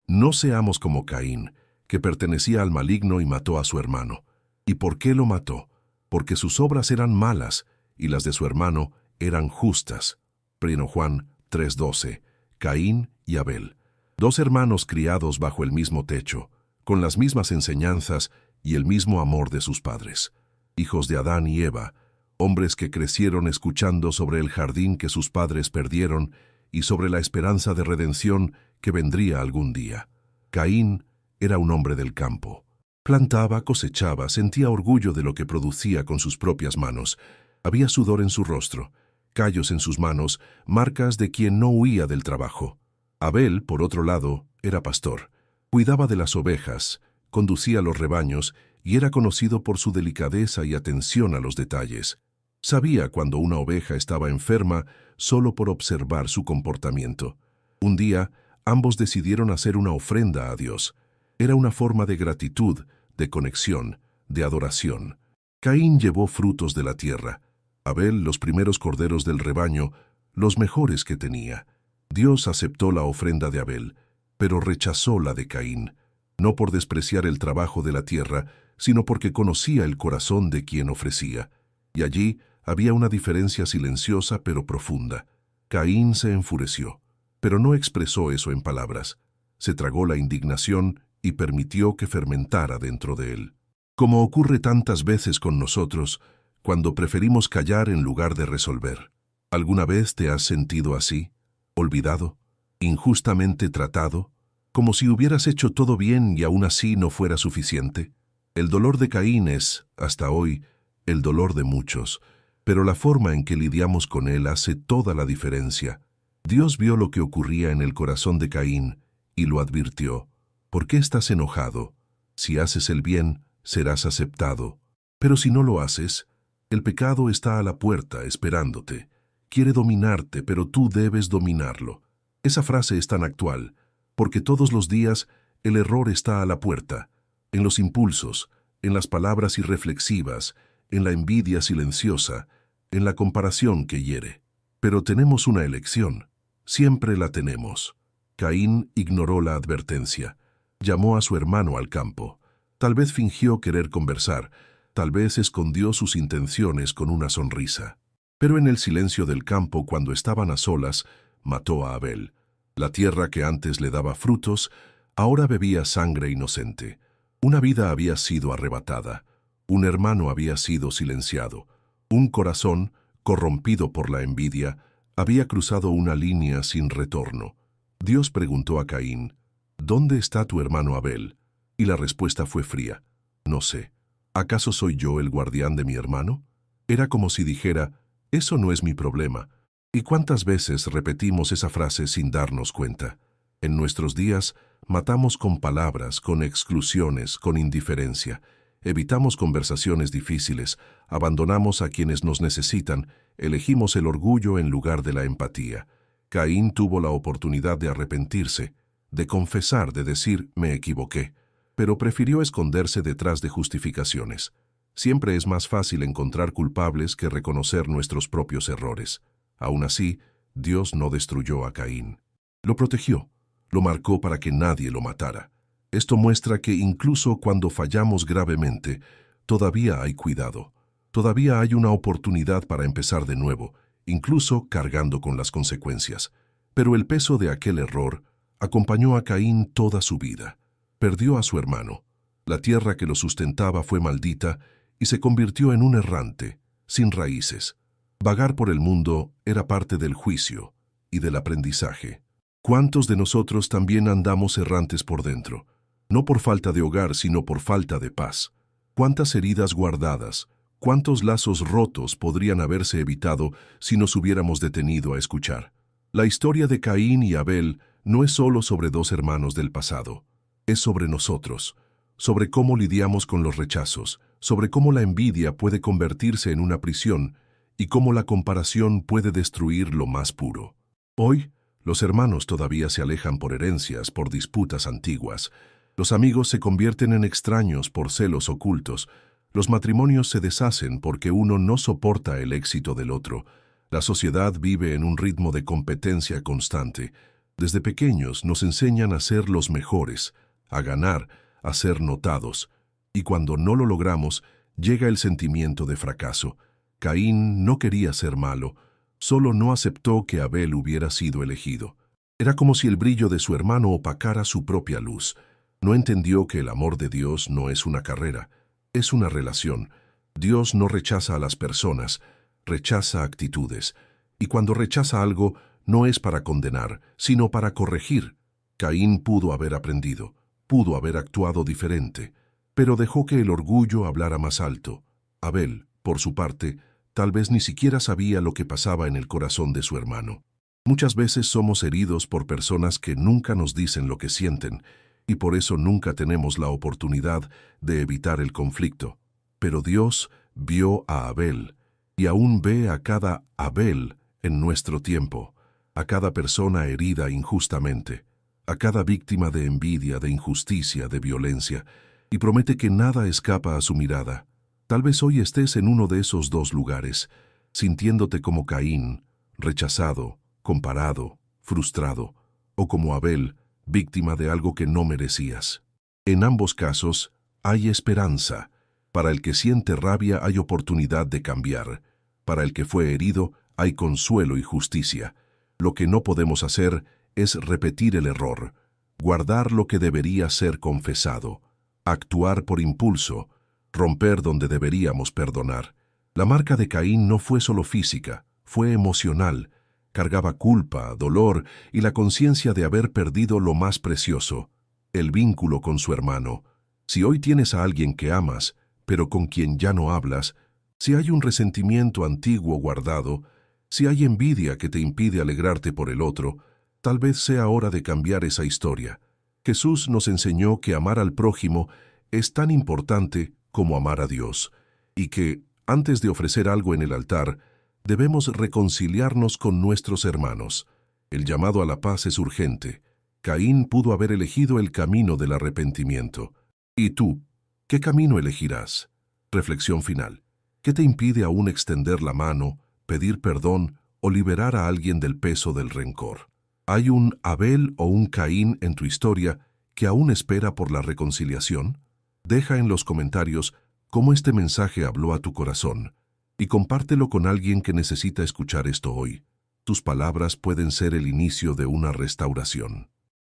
No seamos como Caín, que pertenecía al maligno y mató a su hermano. ¿Y por qué lo mató? Porque sus obras eran malas y las de su hermano eran justas. 1 Juan 3:12. Caín y Abel. Dos hermanos criados bajo el mismo techo, con las mismas enseñanzas y el mismo amor de sus padres. Hijos de Adán y Eva, hombres que crecieron escuchando sobre el jardín que sus padres perdieron y sobre la esperanza de redención que vendría algún día. Caín era un hombre del campo. Plantaba, cosechaba, sentía orgullo de lo que producía con sus propias manos. Había sudor en su rostro, callos en sus manos, marcas de quien no huía del trabajo. Abel, por otro lado, era pastor. Cuidaba de las ovejas, conducía los rebaños y era conocido por su delicadeza y atención a los detalles. Sabía cuando una oveja estaba enferma solo por observar su comportamiento. Un día, ambos decidieron hacer una ofrenda a Dios. Era una forma de gratitud, de conexión, de adoración. Caín llevó frutos de la tierra. Abel los primeros corderos del rebaño, los mejores que tenía. Dios aceptó la ofrenda de Abel, pero rechazó la de Caín, no por despreciar el trabajo de la tierra, sino porque conocía el corazón de quien ofrecía. Y allí había una diferencia silenciosa pero profunda. Caín se enfureció, pero no expresó eso en palabras. Se tragó la indignación y permitió que fermentara dentro de él. Como ocurre tantas veces con nosotros, cuando preferimos callar en lugar de resolver. ¿Alguna vez te has sentido así? ¿Olvidado? ¿Injustamente tratado? ¿Como si hubieras hecho todo bien y aún así no fuera suficiente? El dolor de Caín es, hasta hoy, el dolor de muchos, pero la forma en que lidiamos con él hace toda la diferencia. Dios vio lo que ocurría en el corazón de Caín y lo advirtió. ¿Por qué estás enojado? Si haces el bien, serás aceptado. Pero si no lo haces, el pecado está a la puerta esperándote. Quiere dominarte, pero tú debes dominarlo. Esa frase es tan actual, porque todos los días el error está a la puerta, en los impulsos, en las palabras irreflexivas, en la envidia silenciosa, en la comparación que hiere. Pero tenemos una elección, siempre la tenemos. Caín ignoró la advertencia. Llamó a su hermano al campo. Tal vez fingió querer conversar, tal vez escondió sus intenciones con una sonrisa. Pero en el silencio del campo, cuando estaban a solas, mató a Abel. La tierra que antes le daba frutos, ahora bebía sangre inocente. Una vida había sido arrebatada, un hermano había sido silenciado, un corazón, corrompido por la envidia, había cruzado una línea sin retorno. Dios preguntó a Caín, ¿dónde está tu hermano Abel? Y la respuesta fue fría, no sé. ¿Acaso soy yo el guardián de mi hermano? Era como si dijera, eso no es mi problema. ¿Y cuántas veces repetimos esa frase sin darnos cuenta? En nuestros días, matamos con palabras, con exclusiones, con indiferencia. Evitamos conversaciones difíciles, abandonamos a quienes nos necesitan, elegimos el orgullo en lugar de la empatía. Caín tuvo la oportunidad de arrepentirse, de confesar, de decir, me equivoqué, pero prefirió esconderse detrás de justificaciones. Siempre es más fácil encontrar culpables que reconocer nuestros propios errores. Aún así, Dios no destruyó a Caín. Lo protegió, lo marcó para que nadie lo matara. Esto muestra que incluso cuando fallamos gravemente, todavía hay cuidado. Todavía hay una oportunidad para empezar de nuevo, incluso cargando con las consecuencias. Pero el peso de aquel error acompañó a Caín toda su vida. Perdió a su hermano. La tierra que lo sustentaba fue maldita y se convirtió en un errante, sin raíces. Vagar por el mundo era parte del juicio y del aprendizaje. ¿Cuántos de nosotros también andamos errantes por dentro? No por falta de hogar, sino por falta de paz. ¿Cuántas heridas guardadas, cuántos lazos rotos podrían haberse evitado si nos hubiéramos detenido a escuchar? La historia de Caín y Abel no es solo sobre dos hermanos del pasado. Es sobre nosotros, sobre cómo lidiamos con los rechazos, sobre cómo la envidia puede convertirse en una prisión y cómo la comparación puede destruir lo más puro. Hoy, los hermanos todavía se alejan por herencias, por disputas antiguas. Los amigos se convierten en extraños por celos ocultos. Los matrimonios se deshacen porque uno no soporta el éxito del otro. La sociedad vive en un ritmo de competencia constante. Desde pequeños nos enseñan a ser los mejores, a ganar, a ser notados, y cuando no lo logramos, llega el sentimiento de fracaso. Caín no quería ser malo, solo no aceptó que Abel hubiera sido elegido. Era como si el brillo de su hermano opacara su propia luz. No entendió que el amor de Dios no es una carrera, es una relación. Dios no rechaza a las personas, rechaza actitudes. Y cuando rechaza algo, no es para condenar, sino para corregir. Caín pudo haber aprendido, pudo haber actuado diferente, pero dejó que el orgullo hablara más alto. Abel, por su parte, tal vez ni siquiera sabía lo que pasaba en el corazón de su hermano. Muchas veces somos heridos por personas que nunca nos dicen lo que sienten, y por eso nunca tenemos la oportunidad de evitar el conflicto. Pero Dios vio a Abel, y aún ve a cada Abel en nuestro tiempo, a cada persona herida injustamente, a cada víctima de envidia, de injusticia, de violencia, y promete que nada escapa a su mirada. Tal vez hoy estés en uno de esos dos lugares, sintiéndote como Caín, rechazado, comparado, frustrado, o como Abel, víctima de algo que no merecías. En ambos casos, hay esperanza. Para el que siente rabia hay oportunidad de cambiar. Para el que fue herido hay consuelo y justicia. Lo que no podemos hacer es repetir el error, guardar lo que debería ser confesado, actuar por impulso, romper donde deberíamos perdonar. La marca de Caín no fue solo física, fue emocional. Cargaba culpa, dolor y la conciencia de haber perdido lo más precioso, el vínculo con su hermano. Si hoy tienes a alguien que amas, pero con quien ya no hablas, si hay un resentimiento antiguo guardado, si hay envidia que te impide alegrarte por el otro, tal vez sea hora de cambiar esa historia. Jesús nos enseñó que amar al prójimo es tan importante como amar a Dios, y que, antes de ofrecer algo en el altar, debemos reconciliarnos con nuestros hermanos. El llamado a la paz es urgente. Caín pudo haber elegido el camino del arrepentimiento. ¿Y tú? ¿Qué camino elegirás? Reflexión final. ¿Qué te impide aún extender la mano, pedir perdón o liberar a alguien del peso del rencor? ¿Hay un Abel o un Caín en tu historia que aún espera por la reconciliación? Deja en los comentarios cómo este mensaje habló a tu corazón y compártelo con alguien que necesita escuchar esto hoy. Tus palabras pueden ser el inicio de una restauración.